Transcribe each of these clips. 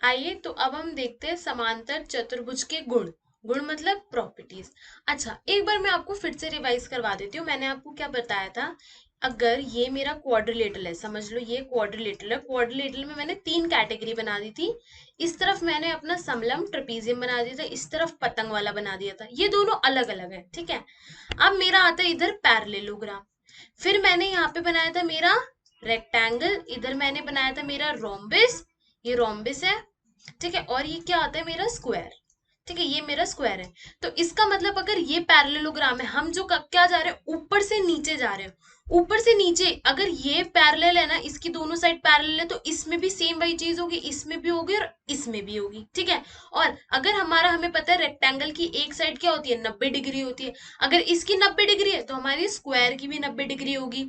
आइए तो अब हम देखते हैं समांतर चतुर्भुज के गुण। गुण मतलब प्रॉपर्टीज। अच्छा, एक बार मैं आपको फिर से रिवाइज करवा देती हूँ। मैंने आपको क्या बताया था, अगर ये मेरा क्वाड्रिलेटरल है, समझ लो ये क्वाड्रिलेटरल है। क्वाड्रिलेटरल में मैंने तीन कैटेगरी बना दी थी। इस तरफ मैंने अपना समलंब ट्रेपीजियम बना दिया था, इस तरफ पतंग वाला बना दिया था। ये दोनों अलग अलग है, ठीक है। अब मेरा आता है इधर पैरेललोग्राम। फिर मैंने यहाँ पे बनाया था मेरा रेक्टेंगल, इधर मैंने बनाया था मेरा रोम्बिस। ये रोम्बिस है, ठीक है। और ये क्या आता है मेरा स्क्वायर, ठीक है। ये मेरा स्क्वायर है। तो इसका मतलब अगर ये पैरेललोग्राम है, हम जो क्या जा रहे हैं, ऊपर से नीचे जा रहे हैं। ऊपर से नीचे अगर ये पैरेलल है ना, इसकी दोनों साइड पैरेलल है, तो इसमें भी सेम वही चीज होगी, इसमें भी होगी और इसमें भी होगी, ठीक है। और अगर हमारा, हमें पता है रेक्टेंगल की एक साइड क्या होती है, 90 डिग्री होती है। अगर इसकी 90 डिग्री है तो हमारी स्क्वायर की भी 90 डिग्री होगी।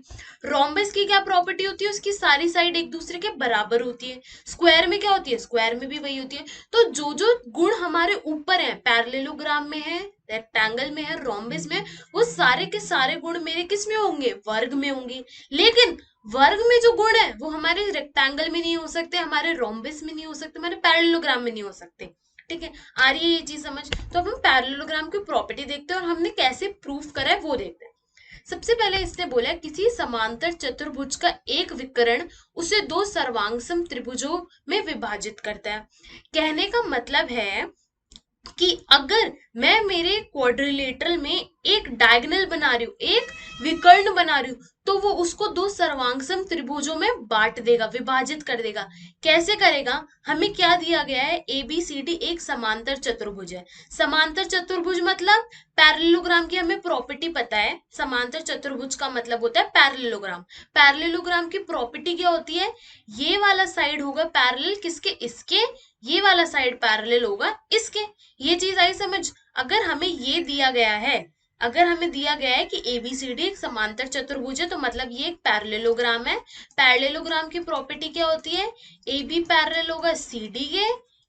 रोम्बस की क्या प्रॉपर्टी होती है, उसकी सारी साइड एक दूसरे के बराबर होती है। स्क्वायर में क्या होती है, स्क्वायर में भी वही होती है। तो जो जो गुण हमारे ऊपर है, पैरेललोग्राम में है, रेक्टेंगल में है, रोम्बस में, वो सारे के सारे गुण मेरे किस में होंगे, वर्ग में होंगे। लेकिन वर्ग में जो गुण है वो हमारे रेक्टेंगल में नहीं हो सकते, हमारे रोम्बस में नहीं हो सकते, हमारे पैरेललोग्राम में नहीं हो सकते, ठीक है। आ रही है ये चीज समझ। तो अब हम पैरेललोग्राम की प्रॉपर्टी देखते हैं और हमने कैसे प्रूफ करा है वो देखते हैं। सबसे पहले इसने बोला किसी समांतर चतुर्भुज का एक विकर्ण उसे दो सर्वांगसम त्रिभुजों में विभाजित करता है। कहने का मतलब है कि अगर मैं मेरे क्वाड्रिलेटरल में एक डायगोनल बना रही हूँ, एक विकर्ण बना रही हूँ, तो वो उसको दो सर्वांगसम त्रिभुजों में बांट देगा, विभाजित कर देगा। कैसे करेगा, हमें क्या दिया गया है, ए बी सी डी एक समांतर चतुर्भुज है। समांतर चतुर्भुज मतलब पैरेललोग्राम की हमें प्रॉपर्टी पता है। समांतर चतुर्भुज का मतलब होता है पैरेललोग्राम। पैरेललोग्राम की प्रॉपर्टी क्या होती है, ये वाला साइड होगा पैरेलल किसके, इसके। ये वाला साइड पैरेलल होगा इसके। ये चीज आई समझ। अगर हमें ये दिया गया है, अगर हमें दिया गया है कि एबीसीडी एक समांतर चतुर्भुज है, तो मतलब ये एक पैरेललोग्राम है। पैरेललोग्राम की प्रॉपर्टी क्या होती है, ए बी पैरेलल होगा सी डी के,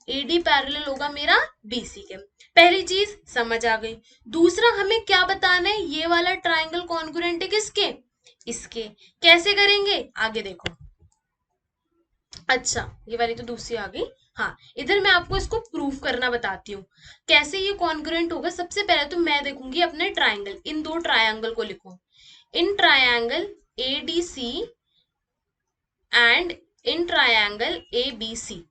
एडी पैरेलल होगा मेरा बीसी के। पहली चीज समझ आ गई। दूसरा हमें क्या बताना है, ये वाला ट्राइंगल कॉन्ग्रुएंट है किसके, इसके। कैसे करेंगे आगे देखो। अच्छा, ये वाली तो दूसरी आ गई। हाँ, इधर मैं आपको इसको प्रूफ करना बताती हूँ कैसे ये कॉन्ग्रुएंट होगा। सबसे पहले तो मैं देखूंगी अपने ट्राइंगल, इन दो ट्राइंगल को लिखो। In triangle ADC and in triangle ABC,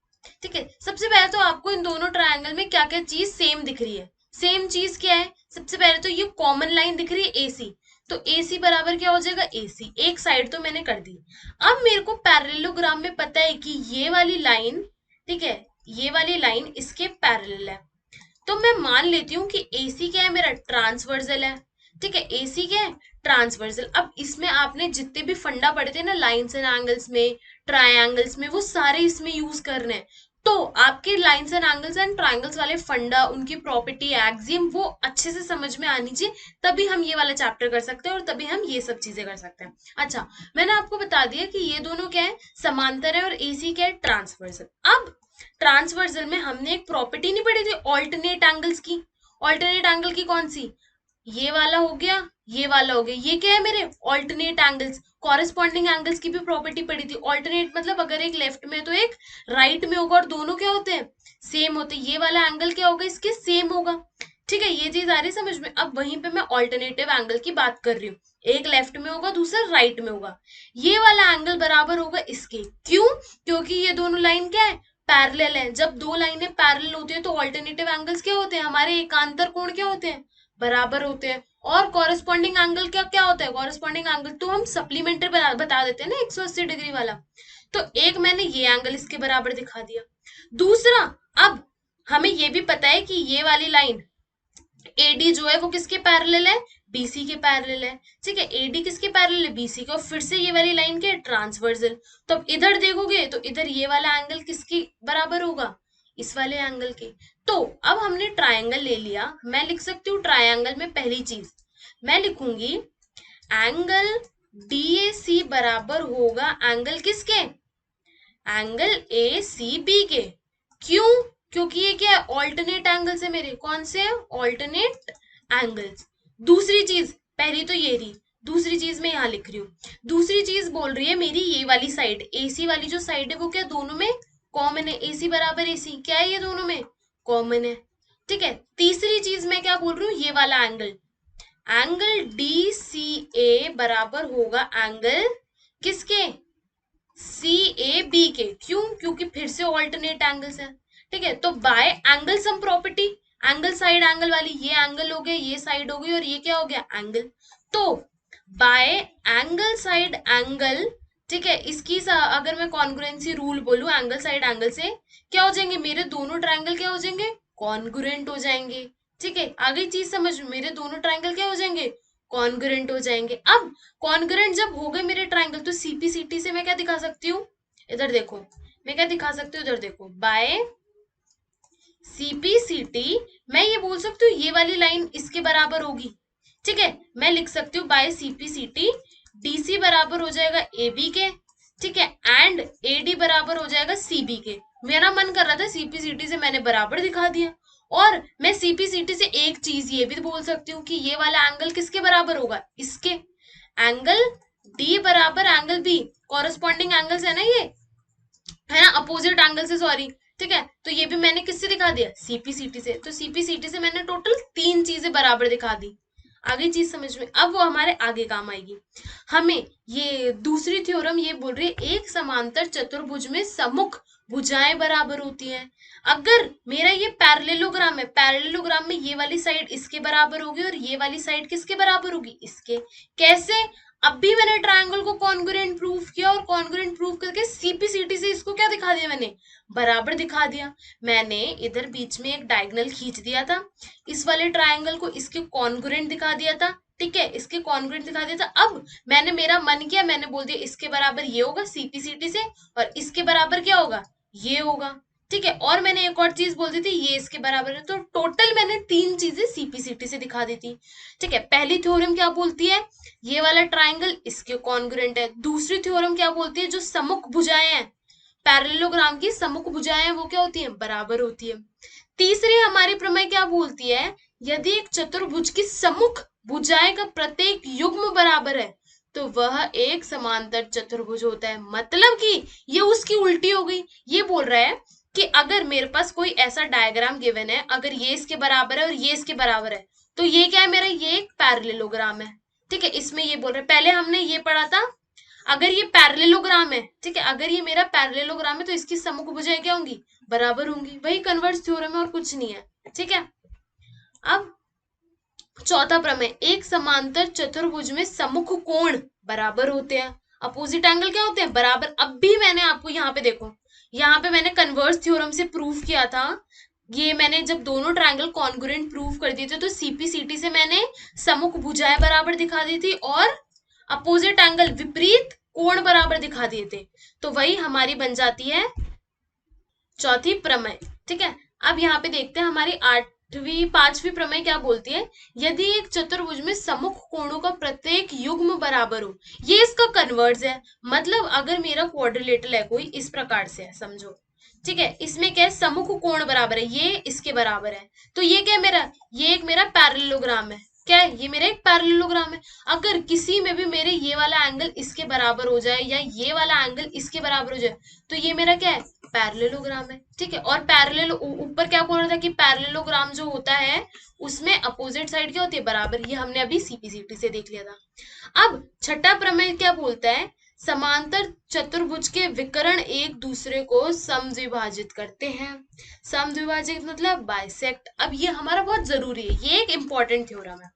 ठीक है। सबसे पहले तो आपको इन दोनों ट्राइंगल में क्या क्या चीज सेम दिख रही है। सेम चीज क्या है, सबसे पहले तो ये कॉमन लाइन दिख रही है एसी। तो एसी बराबर क्या हो जाएगा, एसी। एक साइड तो मैंने कर दी। अब मेरे को पैरेललोग्राम में पता है कि ये वाली लाइन, ठीक है, ये वाली लाइन इसके पैरेलल है। तो मैं मान लेती हूँ कि एसी क्या है, मेरा ट्रांसवर्जल है, ठीक है। एसी क्या है, ट्रांसवर्जल। अब इसमें आपने जितने भी फंडा पढ़े थे ना, लाइंस एंड एंगल्स में, ट्रायंगल्स में, वो सारे इसमें यूज करने हैं। तो आपके lines and angles and triangles वाले फंडा, उनकी प्रॉपर्टी, एक्सियम, वो अच्छे से समझ में आनी चाहिए। तभी हम ये वाला चैप्टर कर सकते हैं और तभी हम ये सब चीजें कर सकते हैं। अच्छा, मैंने आपको बता दिया कि ये दोनों क्या है, समांतर है, और एसी क्या है, ट्रांसवर्सल। अब ट्रांसवर्सल में हमने एक प्रॉपर्टी नहीं पढ़ी थी ऑल्टरनेट एंगल्स की। ऑल्टरनेट एंगल की कौन सी, ये वाला हो गया, ये वाला हो गया। ये क्या है मेरे ऑल्टरनेट एंगल्स। कॉरेस्पॉन्डिंग एंगल्स की भी प्रॉपर्टी पड़ी थी। ऑल्टरनेट मतलब अगर एक लेफ्ट में तो एक राइट में होगा, और दोनों क्या होते हैं, सेम होते हैं। ये वाला एंगल क्या होगा, इसके सेम होगा, ठीक है। ये चीज आ रही समझ में। अब वहीं पे मैं ऑल्टरनेटिव एंगल की बात कर रही हूँ। एक लेफ्ट में होगा, दूसरा राइट में होगा। ये वाला एंगल बराबर होगा इसके। क्यों, क्योंकि ये दोनों लाइन क्या है, पैरेलल है। जब दो लाइनें पैरेलल होती है तो ऑल्टरनेटिव एंगल्स क्या होते हैं, हमारे एकांतर कोण क्या होते हैं, बराबर होते हैं। और कॉरेस्पॉन्डिंग एंगल क्या क्या होता है, कॉरेस्पॉन्डिंग एंगल तो हम सप्लीमेंट्री बता देते हैं ना, 180 डिग्री वाला। तो एक मैंने ये एंगल इसके बराबर दिखा दिया। दूसरा, अब हमें ये भी पता है कि ये वाली लाइन एडी जो है वो किसके पैरेलल है, बीसी के पैरेलल है, ठीक है। एडी किसके पैरेलल है, बीसी के। और फिर से ये वाली लाइन के ट्रांसवर्सल। तो अब इधर देखोगे तो इधर ये वाला एंगल किसकी बराबर होगा, इस वाले एंगल के। तो अब हमने ट्रायंगल ले लिया। मैं लिख सकती हूँ ट्रायंगल में पहली चीज मैं लिखूंगी, एंगल डीएसी बराबर होगा एंगल किसके, एंगल ए सी बी के। क्यों, क्योंकि ये क्या है, ऑल्टरनेट एंगल्स है मेरे। कौन से हैं, ऑल्टरनेट एंगल्स। दूसरी चीज, पहली तो ये रही, दूसरी चीज मैं यहाँ लिख रही हूँ। दूसरी चीज बोल रही है मेरी ये वाली साइड, एसी वाली जो साइड है वो क्या, दोनों में कॉमन है, AC बराबर AC, क्या है ये दोनों में कॉमन है। ठीक है, तीसरी चीज मैं क्या बोल रही हूँ, ये वाला एंगल, एंगल DCA बराबर होगा एंगल किसके, CAB के। क्यों, क्योंकि फिर से ऑल्टरनेट एंगल्स है। ठीक है, तो by angle sum property, angle side angle वाली, ये एंगल हो गया, ये साइड हो गई, और ये क्या हो गया एंगल। तो बाय एंगल साइड एंगल, ठीक है, इसकी अगर मैं कॉन्ग्रुएंसी रूल बोलूं एंगल साइड एंगल से, क्या हो जाएंगे मेरे दोनों ट्रायंगल, क्या हो जाएंगे कॉन्ग्रुएंट हो जाएंगे। ठीक है, आगे चीज समझ, मेरे दोनों ट्रायंगल क्या हो जाएंगे कॉन्ग्रुएंट हो जाएंगे। अब कॉन्ग्रुएंट जब हो गए मेरे ट्रायंगल, तो CPCT से मैं क्या दिखा सकती हूँ, इधर देखो, मैं क्या दिखा सकती हूँ, इधर देखो, बाय CPCT मैं ये बोल सकती हूँ ये वाली लाइन इसके बराबर होगी। ठीक है, मैं लिख सकती हूँ बाय CPCT DC बराबर हो जाएगा AB के, ठीक है, एंड AD बराबर हो जाएगा CB के। मेरा मन कर रहा था CPCT से मैंने बराबर दिखा दिया, और मैं CPCT से एक चीज ये भी बोल सकती हूँ कि ये वाला एंगल किसके बराबर होगा, इसके, एंगल D बराबर एंगल B, कॉरेस्पॉन्डिंग एंगल्स है ना ये, है ना, अपोजिट एंगल से, सॉरी। ठीक है, तो ये भी मैंने किससे दिखा दिया, CPCT से। तो CPCT से मैंने टोटल 3 चीजें बराबर दिखा दी। आगे चीज समझ में, अब वो हमारे आगे काम आएगी। हमें ये दूसरी थ्योरम ये बोल रही है एक समांतर चतुर्भुज में सम्मुख भुजाएं बराबर होती हैं। अगर मेरा ये पैरेललोग्राम है, पैरेललोग्राम में ये वाली साइड इसके बराबर होगी और ये वाली साइड किसके बराबर होगी, इसके। कैसे, अब भी मैंने ट्रायंगल को कॉन्ग्रुएंट प्रूफ किया, और कॉन्ग्रुएंट प्रूफ करके CPCT से इसको क्या दिखा दिया मैंने, बराबर दिखा दिया। मैंने इधर बीच में एक डायगोनल खींच दिया था, इस वाले ट्रायंगल को इसके कॉन्ग्रुएंट दिखा दिया था। ठीक है, इसके कॉन्ग्रुएंट दिखा दिया था। अब मैंने, मेरा मन किया, मैंने बोल दिया इसके बराबर ये होगा CPCT से, और इसके बराबर क्या होगा, ये होगा। ठीक है, और मैंने एक और चीज बोल दी थी ये इसके बराबर है। तो टोटल मैंने 3 चीजें CPCT से दिखा दी थी। ठीक है, पहली थ्योरम क्या बोलती है, ये वाला ट्रायंगल इसके कॉन्ग्रुएंट है। दूसरी थ्योरम क्या बोलती है, जो सम्मुख भुजाएं हैं, पैरेललोग्राम की सम्मुख भुजाएं हैं, वो क्या होती हैं, बराबर होती है। तीसरी हमारी प्रमेय क्या बोलती है, यदि एक चतुर्भुज की सम्मुख भुजाएं का प्रत्येक युग्म बराबर है, तो वह एक समांतर चतुर्भुज होता है। मतलब कि ये उसकी उल्टी हो गई। ये बोल रहा है कि अगर मेरे पास कोई ऐसा डायग्राम गिवन है, अगर ये इसके बराबर है और ये इसके बराबर है, तो ये क्या है मेरा, ये एक पैरेललोग्राम है। ठीक है, इसमें ये बोल रहे हैं, पहले हमने ये पढ़ा था, अगर ये पैरेललोग्राम है, ठीक है, अगर ये मेरा पैरेललोग्राम है तो इसकी सम्मुख भुजाएं क्या होंगी, बराबर होंगी। वही कन्वर्स थ्योरम है और कुछ नहीं है। ठीक है, अब चौथा प्रमेय, एक समांतर चतुर्भुज में सम्मुख कोण बराबर होते हैं, अपोजिट एंगल क्या होते हैं, बराबर। अब भी मैंने आपको यहाँ पे देखो, यहाँ पे मैंने कन्वर्स थ्योरम से प्रूव किया था। ये मैंने जब दोनों ट्रायंगल कॉन्ग्रुएंट प्रूव कर दिए थे, तो CPCT से मैंने सम्मुख भुजाएं बराबर दिखा दी थी, और अपोजिट एंगल विपरीत कोण बराबर दिखा दिए थे। तो वही हमारी बन जाती है चौथी प्रमेय। ठीक है, अब यहाँ पे देखते हैं हमारी पांचवी प्रमेय क्या बोलती है, यदि एक चतुर्भुज में सम्मुख कोणों का प्रत्येक युग्म बराबर हो, ये इसका कन्वर्स है। मतलब अगर मेरा क्वाड्रिलेटरल है कोई, इस प्रकार से है, समझो। ठीक है, इसमें क्या है, सम्मुख कोण बराबर है, ये इसके बराबर है। तो ये क्या है मेरा, ये एक मेरा पैरेललोग्राम है। क्या है, ये मेरा एक पैरेललोग्राम है। अगर किसी में भी मेरे ये वाला एंगल इसके बराबर हो जाए, या ये वाला एंगल इसके बराबर हो जाए, तो ये मेरा क्या है, पैरेललोग्राम है। ठीक है, और पैरेलल ऊपर क्या बोल रहा था कि पैरेललोग्राम जो होता है उसमें अपोजिट साइड क्या होती है, बराबर। ये हमने अभी CPCT से देख लिया था। अब छठा प्रमेय क्या बोलता है, समांतर चतुर्भुज के विकर्ण एक दूसरे को समद्विभाजित करते हैं। समद्विभाजित मतलब बाइसेक्ट। अब ये हमारा बहुत जरूरी है, ये एक इंपॉर्टेंट थ्योरम है,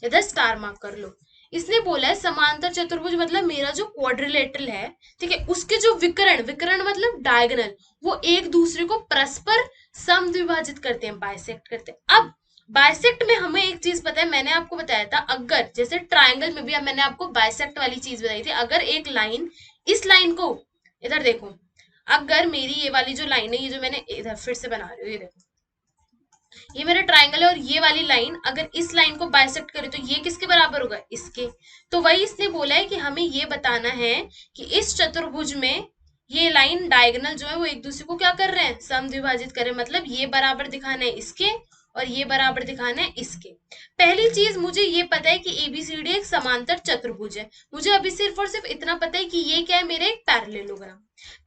इधर स्टार मार्क कर लो। इसने बोला है समांतर चतुर्भुज मतलब मेरा जो क्वाड्रिलेटरल है, ठीक है, उसके जो विकर्ण, विकर्ण मतलब डायगोनल, वो एक दूसरे को परस्पर समद्विभाजित करते हैं, बाइसेक्ट करते हैं। अब बाइसेक्ट में हमें एक चीज पता है, मैंने आपको बताया था, अगर जैसे ट्रायंगल में भी अब मैंने आपको बाइसेक्ट वाली चीज बताई थी, अगर एक लाइन, इस लाइन को, इधर देखो, अगर मेरी ये वाली जो लाइन है, ये जो मैंने इधर फिर से बना रही हूँ, ये देखो, ये मेरा ट्रायंगल है, और ये वाली लाइन अगर इस लाइन को बाइसेक्ट करे तो ये किसके बराबर होगा, इसके। तो वही इसने बोला है कि हमें ये बताना है कि इस चतुर्भुज में ये लाइन डायगोनल जो है वो एक दूसरे को क्या कर रहे हैं, समद्विभाजित कर रहे हैं। मतलब ये बराबर दिखाना है इसके, और ये बराबर दिखाना है इसके। पहली चीज मुझे ये पता है कि एबीसीडी एक समांतर चतुर्भुज है। मुझे अभी सिर्फ और सिर्फ इतना पता है कि ये क्या है, मेरे एक पैरेललोग्राम।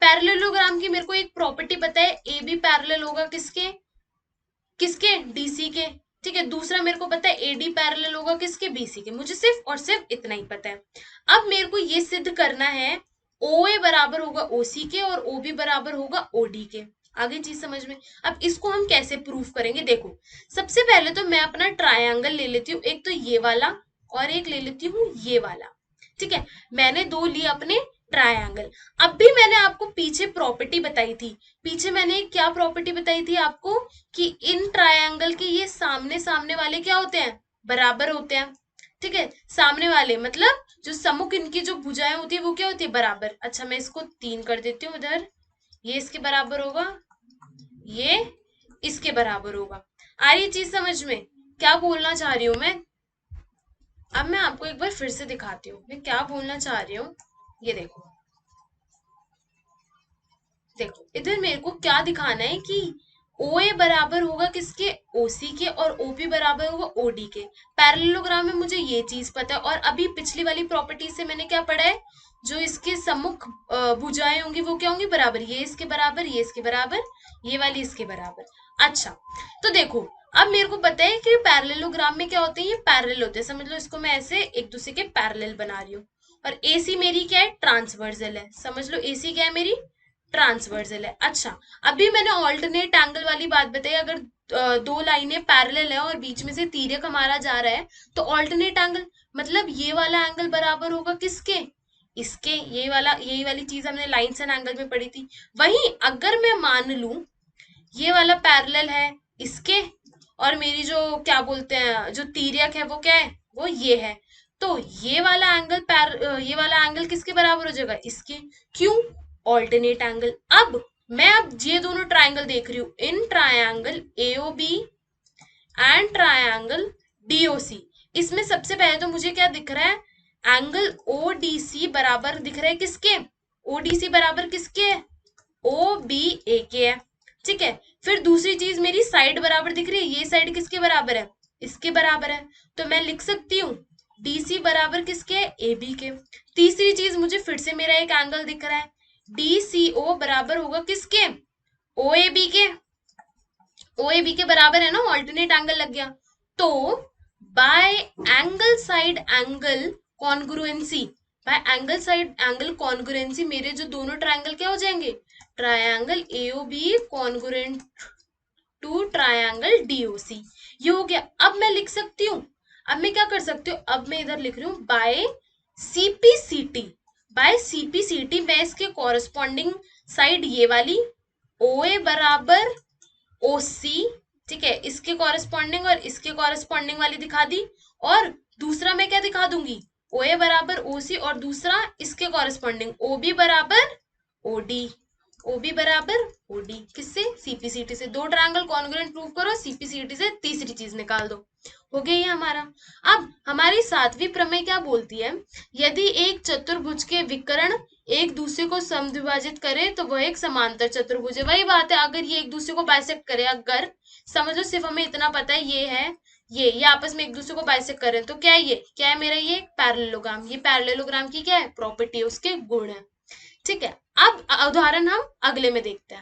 पैरेललोग्राम की मेरे को एक प्रॉपर्टी पता है, ए बी पैरेलल होगा किसके, किसके, डीसी के। ठीक है, दूसरा मेरे को पता है एडी पैरेलल होगा किसके, बीसी के। मुझे सिर्फ और सिर्फ इतना ही पता है। अब मेरे को ये सिद्ध करना है ओए बराबर होगा ओसी के और ओबी बराबर होगा ओडी के। आगे चीज समझ में। अब इसको हम कैसे प्रूफ करेंगे, देखो सबसे पहले तो मैं अपना ट्रायंगल ले लेती हूँ, एक तो ये वाला और एक ले लेती हूँ ये वाला। ठीक है, मैंने दो लिए अपने ट्रायंगल। अब भी मैंने आपको पीछे प्रॉपर्टी बताई थी, पीछे मैंने क्या प्रॉपर्टी बताई थी आपको, कि इन ट्रायंगल के ये सामने सामने वाले क्या होते हैं, बराबर होते हैं। ठीक है, सामने वाले मतलब जो सम्मुख इनकी जो भुजाएं होती है वो क्या होती है, बराबर। अच्छा मैं इसको 3 कर देती हूँ इधर, ये इसके बराबर होगा, ये इसके बराबर होगा। आ रही चीज समझ में, क्या बोलना चाह रही हूँ मैं। अब मैं आपको एक बार फिर से दिखाती हूँ मैं क्या बोलना चाह रही हूँ। ये देखो, देखो इधर मेरे को क्या दिखाना है कि OA बराबर होगा किसके, OC के, और OP बराबर होगा OD के। पैरेललोग्राम में मुझे ये चीज पता है, और अभी पिछली वाली प्रॉपर्टी से मैंने क्या पढ़ा है, जो इसके सम्मुख भुजाएं होंगी वो क्या होंगी, बराबर। ये इसके बराबर, ये इसके बराबर, ये वाली इसके बराबर। अच्छा तो देखो, अब मेरे को पता है कि पैरेललोग्राम में क्या होते हैं, ये पैरेलल होते हैं। समझ लो इसको मैं ऐसे एक दूसरे के पैरेलल बना रही हूँ। और AC मेरी क्या है, ट्रांसवर्सल है। समझ लो AC क्या है मेरी, ट्रांसवर्सल है। अच्छा अभी मैंने ऑल्टरनेट एंगल वाली बात बताई, अगर दो लाइनें पैरेलल है और बीच में से तिर्यक हमारा जा रहा है तो ऑल्टरनेट एंगल मतलब ये वाला एंगल बराबर होगा किसके, इसके। ये वाला, यही वाली चीज हमने लाइन्स एंड एंगल में पढ़ी थी। वहीं अगर मैं मान लूं ये वाला पैरेलल है इसके, और मेरी जो क्या बोलते हैं जो तिर्यक है वो क्या है, वो ये है, तो ये वाला एंगल किसके बराबर हो जाएगा, इसके। क्यों, ऑल्टरनेट एंगल। अब ये दोनों ट्रायंगल देख रही हूँ, in triangle AOB and triangle DOC, इसमें सबसे पहले तो मुझे क्या दिख रहा है, एंगल ओडीसी बराबर दिख रहा है किसके, ओडीसी बराबर किसके है, ओ बी ए के है। ठीक है, फिर दूसरी चीज मेरी साइड बराबर दिख रही है, ये साइड किसके बराबर है, इसके बराबर है। तो मैं लिख सकती हूँ डीसी बराबर किसके है, ए बी के। तीसरी चीज मुझे फिर से मेरा एक एंगल दिख रहा है, डीसीओ बराबर होगा किसके, ओ ए बी के। ओ ए बी के बराबर है ना, ऑल्टरनेट एंगल लग गया। तो by angle side angle congruency, by angle side angle congruency मेरे जो दोनों ट्रायंगल क्या हो जाएंगे, triangle AOB congruent to triangle DOC. ये हो गया। अब मैं लिख सकती हूँ, अब मैं क्या कर सकती हूँ, अब मैं इधर लिख रही हूँ बाय सीपीसीटी, बाय सीपीसीटी मैं इसके कॉरेस्पॉन्डिंग साइड ये वाली ओए बराबर ओसी, ठीक है, इसके कॉरेस्पॉन्डिंग और इसके कॉरेस्पॉन्डिंग वाली दिखा दी। और दूसरा मैं क्या दिखा दूंगी, ओए बराबर ओसी, और दूसरा इसके कॉरेस्पॉन्डिंग ओबी बराबर ओडी, ओबी बराबर ओडी। किससे, सीपीसीटी से। दो ट्रायंगल कॉन्ग्रुएंट प्रूव करो, सीपीसीटी से तीसरी चीज निकाल दो, हो गया ये हमारा। अब हमारी सातवीं प्रमेय क्या बोलती है, यदि एक चतुर्भुज के विकर्ण एक दूसरे को समद्विभाजित करे तो वह एक समांतर चतुर्भुज है। वही बात है, अगर ये एक दूसरे को बाइसेक्ट करे, अगर समझ लो सिर्फ हमें इतना पता है ये है ये आपस में एक दूसरे को बाइसेक्ट करें तो क्या है, ये क्या है मेरा, ये पैरेललोग्राम। ये पैरेललोग्राम की क्या है, प्रॉपर्टी है, उसके गुण है। ठीक है, अब उदाहरण हम अगले में देखते हैं।